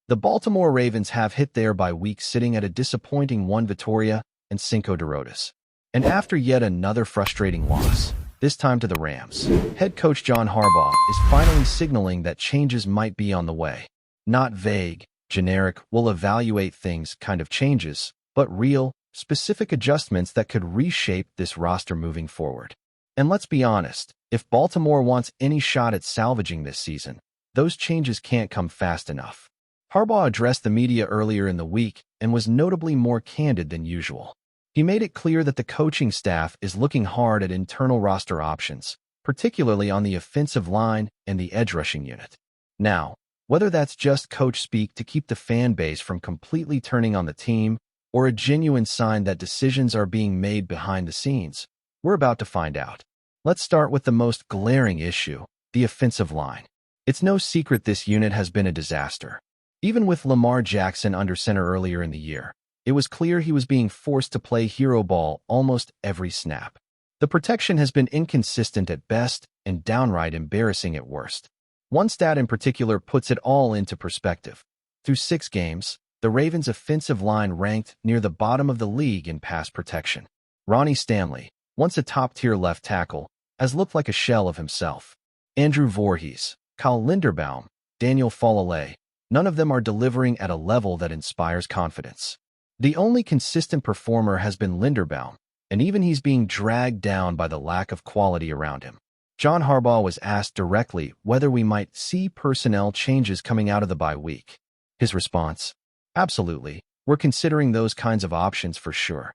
The Baltimore Ravens have hit their bye week sitting at a disappointing 1 Victoria and 5 derrotas. And after yet another frustrating loss, this time to the Rams, head coach John Harbaugh is finally signaling that changes might be on the way. Not vague, generic, we'll evaluate things kind of changes, but real, specific adjustments that could reshape this roster moving forward. And let's be honest, if Baltimore wants any shot at salvaging this season, those changes can't come fast enough. Harbaugh addressed the media earlier in the week and was notably more candid than usual. He made it clear that the coaching staff is looking hard at internal roster options, particularly on the offensive line and the edge rushing unit. Now, whether that's just coach speak to keep the fan base from completely turning on the team or a genuine sign that decisions are being made behind the scenes, we're about to find out. Let's start with the most glaring issue, the offensive line. It's no secret this unit has been a disaster. Even with Lamar Jackson under center earlier in the year, it was clear he was being forced to play hero ball almost every snap. The protection has been inconsistent at best and downright embarrassing at worst. One stat in particular puts it all into perspective. Through 6 games, the Ravens' offensive line ranked near the bottom of the league in pass protection. Ronnie Stanley, once a top-tier left tackle, has looked like a shell of himself. Andrew Voorhees, Kyle Linderbaum, Daniel Falale, none of them are delivering at a level that inspires confidence. The only consistent performer has been Linderbaum, and even he's being dragged down by the lack of quality around him. John Harbaugh was asked directly whether we might see personnel changes coming out of the bye week. His response? Absolutely. We're considering those kinds of options for sure.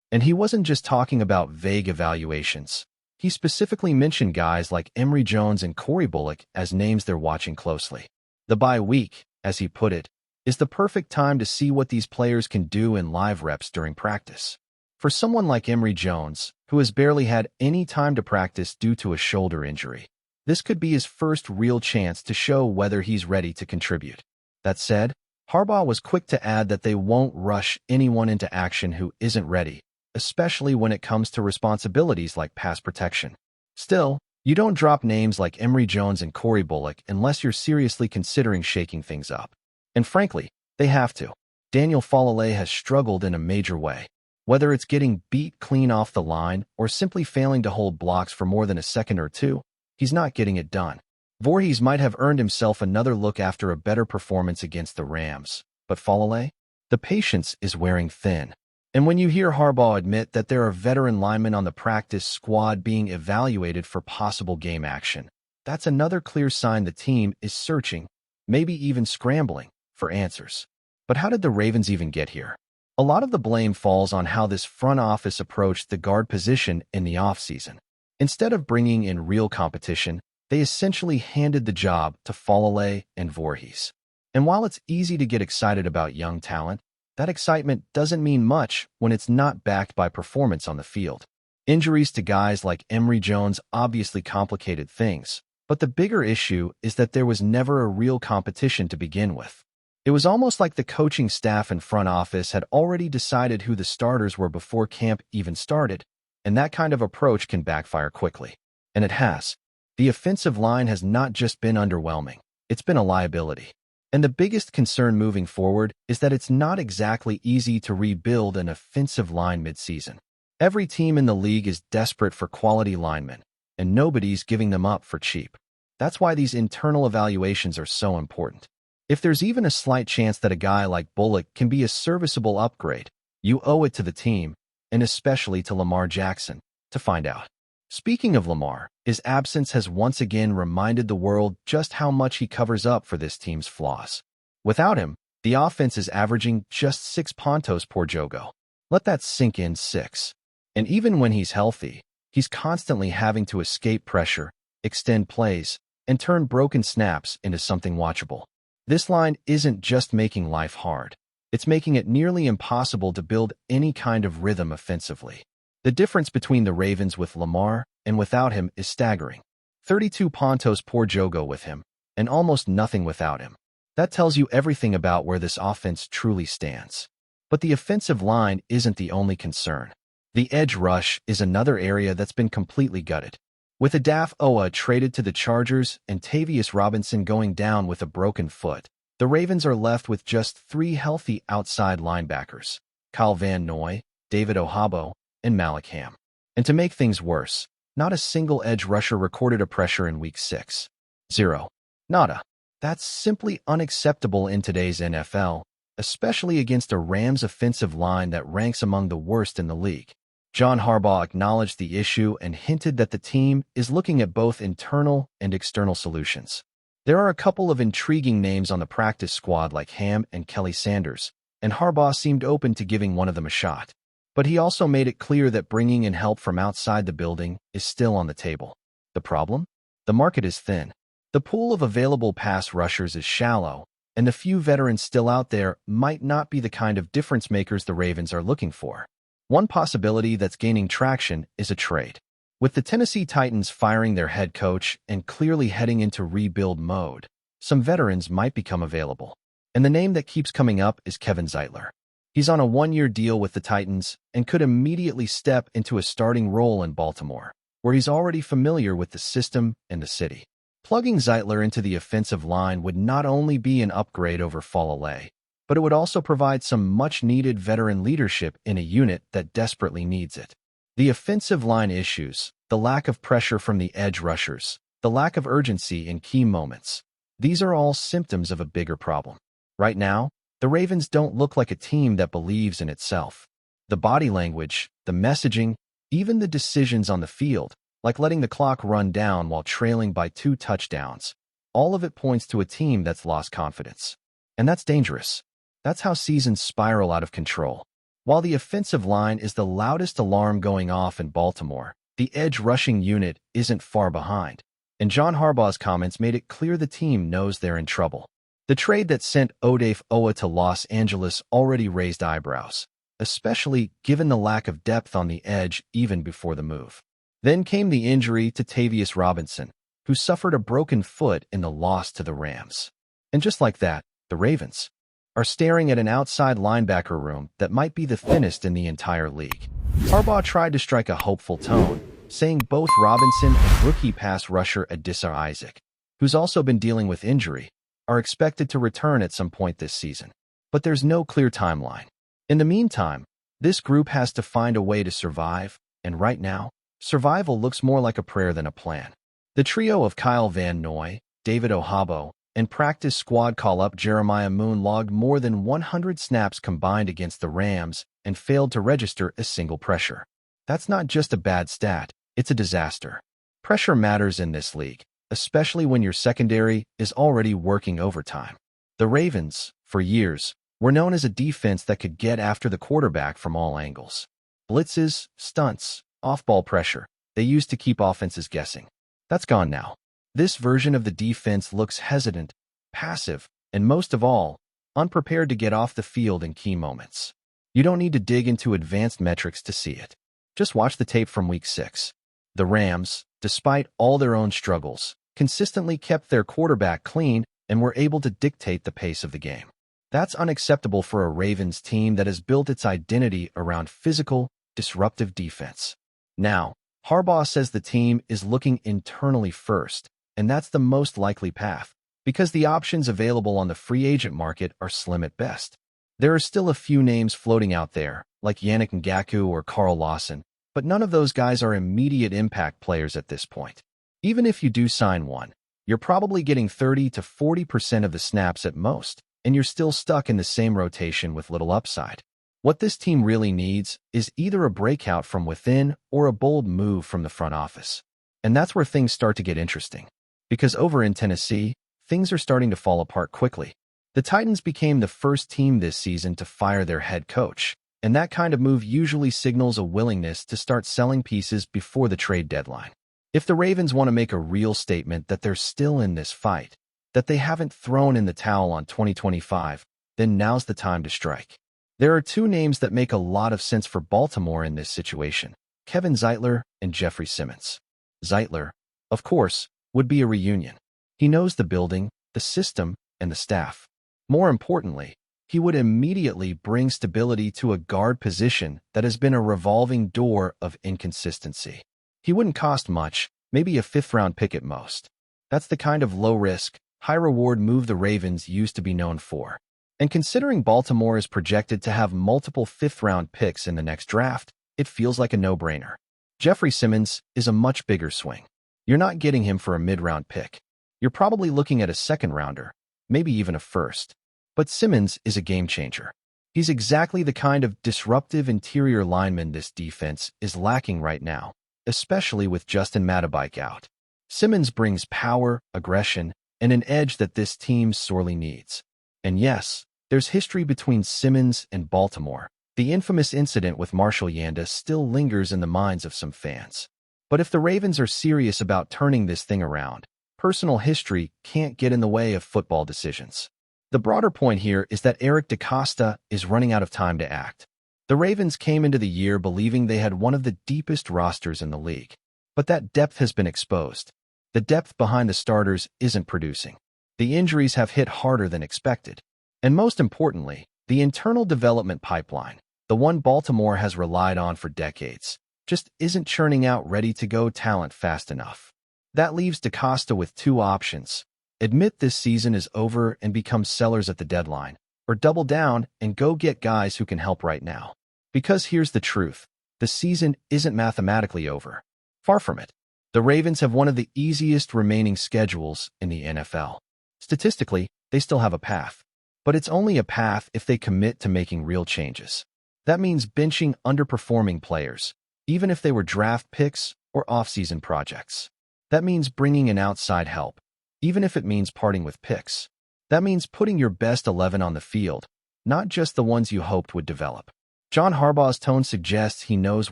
And he wasn't just talking about vague evaluations. He specifically mentioned guys like Emory Jones and Corey Bullock as names they're watching closely. The bye week, as he put it, is the perfect time to see what these players can do in live reps during practice. For someone like Emory Jones, who has barely had any time to practice due to a shoulder injury, this could be his first real chance to show whether he's ready to contribute. That said, Harbaugh was quick to add that they won't rush anyone into action who isn't ready, especially when it comes to responsibilities like pass protection. Still, you don't drop names like Emory Jones and Corey Bullock unless you're seriously considering shaking things up. And frankly, they have to. Daniel Falale has struggled in a major way. Whether it's getting beat clean off the line or simply failing to hold blocks for more than a second or two, he's not getting it done. Voorhees might have earned himself another look after a better performance against the Rams, but Falale? The patience is wearing thin. And when you hear Harbaugh admit that there are veteran linemen on the practice squad being evaluated for possible game action, that's another clear sign the team is searching, maybe even scrambling, for answers. But how did the Ravens even get here? A lot of the blame falls on how this front office approached the guard position in the offseason. Instead of bringing in real competition, they essentially handed the job to Falale and Voorhees. And while it's easy to get excited about young talent, that excitement doesn't mean much when it's not backed by performance on the field. Injuries to guys like Emory Jones obviously complicated things, but the bigger issue is that there was never a real competition to begin with. It was almost like the coaching staff and front office had already decided who the starters were before camp even started, and that kind of approach can backfire quickly. And it has. The offensive line has not just been underwhelming, it's been a liability. And the biggest concern moving forward is that it's not exactly easy to rebuild an offensive line midseason. Every team in the league is desperate for quality linemen, and nobody's giving them up for cheap. That's why these internal evaluations are so important. If there's even a slight chance that a guy like Bullock can be a serviceable upgrade, you owe it to the team, and especially to Lamar Jackson, to find out. Speaking of Lamar, his absence has once again reminded the world just how much he covers up for this team's flaws. Without him, the offense is averaging just 6 puntos per jogo. Let that sink in. 6. And even when he's healthy, he's constantly having to escape pressure, extend plays, and turn broken snaps into something watchable. This line isn't just making life hard. It's making it nearly impossible to build any kind of rhythm offensively. The difference between the Ravens with Lamar and without him is staggering. 32 puntos per jogo with him, and almost nothing without him. That tells you everything about where this offense truly stands. But the offensive line isn't the only concern. The edge rush is another area that's been completely gutted. With Adaf Owa traded to the Chargers and Tavius Robinson going down with a broken foot, The Ravens are left with just 3 healthy outside linebackers: Kyle Van Noy, David Ohabo, and Malik Ham. And to make things worse, not a single edge rusher recorded a pressure in Week 6. 0. Nada. That's simply unacceptable in today's NFL, especially against a Rams offensive line that ranks among the worst in the league. John Harbaugh acknowledged the issue and hinted that the team is looking at both internal and external solutions. There are a couple of intriguing names on the practice squad like Ham and Kelly Sanders, and Harbaugh seemed open to giving one of them a shot. But he also made it clear that bringing in help from outside the building is still on the table. The problem? The market is thin. The pool of available pass rushers is shallow, and the few veterans still out there might not be the kind of difference makers the Ravens are looking for. One possibility that's gaining traction is a trade. With the Tennessee Titans firing their head coach and clearly heading into rebuild mode, some veterans might become available. And the name that keeps coming up is Kevin Zeitler. He's on a 1-year deal with the Titans and could immediately step into a starting role in Baltimore, where he's already familiar with the system and the city. Plugging Zeitler into the offensive line would not only be an upgrade over Falale, but it would also provide some much-needed veteran leadership in a unit that desperately needs it. The offensive line issues, the lack of pressure from the edge rushers, the lack of urgency in key moments, these are all symptoms of a bigger problem. Right now, the Ravens don't look like a team that believes in itself. The body language, the messaging, even the decisions on the field, like letting the clock run down while trailing by 2 touchdowns, all of it points to a team that's lost confidence. And that's dangerous. That's how seasons spiral out of control. While the offensive line is the loudest alarm going off in Baltimore, the edge rushing unit isn't far behind. And John Harbaugh's comments made it clear the team knows they're in trouble. The trade that sent Odafe Oweh to Los Angeles already raised eyebrows, especially given the lack of depth on the edge even before the move. Then came the injury to Tavius Robinson, who suffered a broken foot in the loss to the Rams. And just like that, the Ravens are staring at an outside linebacker room that might be the thinnest in the entire league. Harbaugh tried to strike a hopeful tone, saying both Robinson and rookie pass rusher Adisa Isaac, who's also been dealing with injury, are expected to return at some point this season. But there's no clear timeline. In the meantime, this group has to find a way to survive, and right now, survival looks more like a prayer than a plan. The trio of Kyle Van Noy, David Ohabo, and practice squad call-up Jeremiah Moon logged more than 100 snaps combined against the Rams and failed to register a single pressure. That's not just a bad stat, it's a disaster. Pressure matters in this league, especially when your secondary is already working overtime. The Ravens, for years, were known as a defense that could get after the quarterback from all angles. Blitzes, stunts, off-ball pressure, they used to keep offenses guessing. That's gone now. This version of the defense looks hesitant, passive, and most of all, unprepared to get off the field in key moments. You don't need to dig into advanced metrics to see it. Just watch the tape from Week 6. The Rams, despite all their own struggles, consistently kept their quarterback clean and were able to dictate the pace of the game. That's unacceptable for a Ravens team that has built its identity around physical, disruptive defense. Now, Harbaugh says the team is looking internally first, and that's the most likely path, because the options available on the free agent market are slim at best. There are still a few names floating out there, like Yannick Ngakoue or Carl Lawson, but none of those guys are immediate impact players at this point. Even if you do sign one, you're probably getting 30 to 40% of the snaps at most, and you're still stuck in the same rotation with little upside. What this team really needs is either a breakout from within or a bold move from the front office. And that's where things start to get interesting. Because over in Tennessee, things are starting to fall apart quickly. The Titans became the first team this season to fire their head coach, and that kind of move usually signals a willingness to start selling pieces before the trade deadline. If the Ravens want to make a real statement that they're still in this fight, that they haven't thrown in the towel on 2025, then now's the time to strike. There are 2 names that make a lot of sense for Baltimore in this situation: Kevin Zeitler and Jeffrey Simmons. Zeitler, of course, would be a reunion. He knows the building, the system, and the staff. More importantly, he would immediately bring stability to a guard position that has been a revolving door of inconsistency. He wouldn't cost much, maybe a 5th-round pick at most. That's the kind of low-risk, high-reward move the Ravens used to be known for. And considering Baltimore is projected to have multiple fifth-round picks in the next draft, it feels like a no-brainer. Jeffrey Simmons is a much bigger swing. You're not getting him for a mid-round pick. You're probably looking at a second-rounder, maybe even a first. But Simmons is a game-changer. He's exactly the kind of disruptive interior lineman this defense is lacking right now, especially with Justin Matabike out. Simmons brings power, aggression, and an edge that this team sorely needs. And yes, there's history between Simmons and Baltimore. The infamous incident with Marshall Yanda still lingers in the minds of some fans. But if the Ravens are serious about turning this thing around, personal history can't get in the way of football decisions. The broader point here is that Eric DeCosta is running out of time to act. The Ravens came into the year believing they had one of the deepest rosters in the league. But that depth has been exposed. The depth behind the starters isn't producing. The injuries have hit harder than expected. And most importantly, the internal development pipeline, the one Baltimore has relied on for decades, just isn't churning out ready-to-go talent fast enough. That leaves DeCosta with two options: admit this season is over and become sellers at the deadline, or double down and go get guys who can help right now. Because here's the truth, the season isn't mathematically over. Far from it. The Ravens have one of the easiest remaining schedules in the NFL. Statistically, they still have a path. But it's only a path if they commit to making real changes. That means benching underperforming players, even if they were draft picks or off-season projects. That means bringing in outside help, even if it means parting with picks. That means putting your best 11 on the field, not just the ones you hoped would develop. John Harbaugh's tone suggests he knows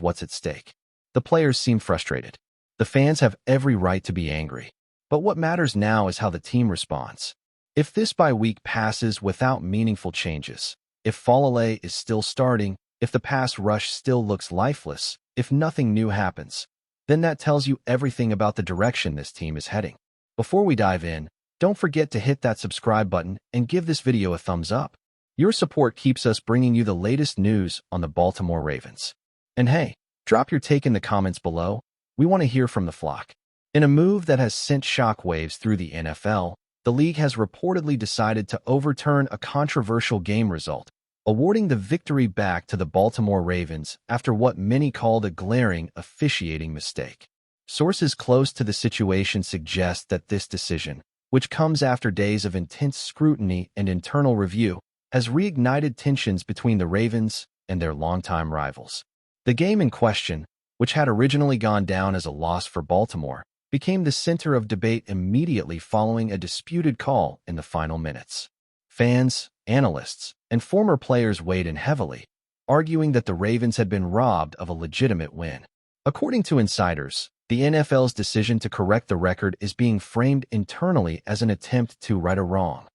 what's at stake. The players seem frustrated. The fans have every right to be angry. But what matters now is how the team responds. If this bye week passes without meaningful changes, if Falale is still starting, if the pass rush still looks lifeless, if nothing new happens, then that tells you everything about the direction this team is heading. Before we dive in, don't forget to hit that subscribe button and give this video a thumbs up. Your support keeps us bringing you the latest news on the Baltimore Ravens. And hey, drop your take in the comments below. We want to hear from the flock. In a move that has sent shockwaves through the NFL, the league has reportedly decided to overturn a controversial game result, awarding the victory back to the Baltimore Ravens after what many called a glaring officiating mistake. Sources close to the situation suggest that this decision, which comes after days of intense scrutiny and internal review, has reignited tensions between the Ravens and their longtime rivals. The game in question, which had originally gone down as a loss for Baltimore, became the center of debate immediately following a disputed call in the final minutes. Fans, analysts, and former players weighed in heavily, arguing that the Ravens had been robbed of a legitimate win. According to insiders, the NFL's decision to correct the record is being framed internally as an attempt to right a wrong,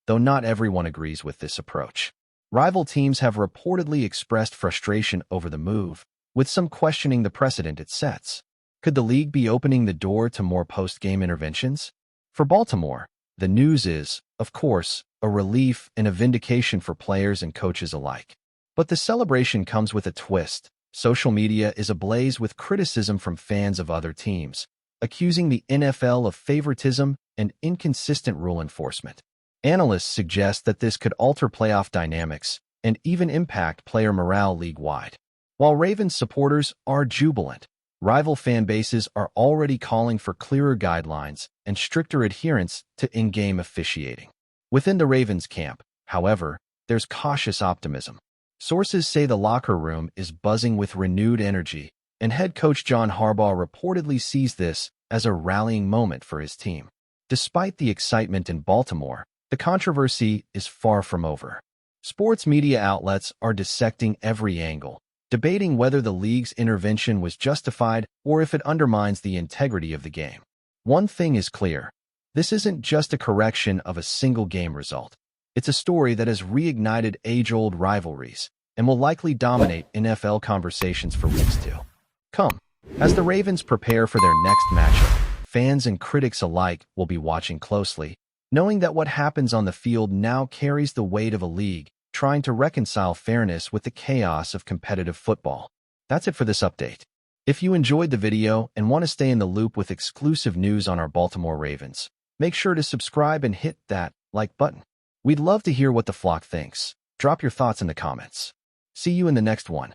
though not everyone agrees with this approach. Rival teams have reportedly expressed frustration over the move, with some questioning the precedent it sets. Could the league be opening the door to more post-game interventions? For Baltimore, the news is, of course, a relief and a vindication for players and coaches alike. But the celebration comes with a twist. Social media is ablaze with criticism from fans of other teams, accusing the NFL of favoritism and inconsistent rule enforcement. Analysts suggest that this could alter playoff dynamics and even impact player morale league-wide. While Ravens supporters are jubilant, rival fan bases are already calling for clearer guidelines and stricter adherence to in-game officiating. Within the Ravens camp, however, there's cautious optimism. Sources say the locker room is buzzing with renewed energy, and head coach John Harbaugh reportedly sees this as a rallying moment for his team. Despite the excitement in Baltimore, the controversy is far from over. Sports media outlets are dissecting every angle, debating whether the league's intervention was justified or if it undermines the integrity of the game. One thing is clear. This isn't just a correction of a single game result. It's a story that has reignited age-old rivalries and will likely dominate NFL conversations for weeks to come. As the Ravens prepare for their next matchup, fans and critics alike will be watching closely, knowing that what happens on the field now carries the weight of a league trying to reconcile fairness with the chaos of competitive football. That's it for this update. If you enjoyed the video and want to stay in the loop with exclusive news on our Baltimore Ravens, Make sure to subscribe and hit that like button. We'd love to hear what the flock thinks. Drop your thoughts in the comments. See you in the next one.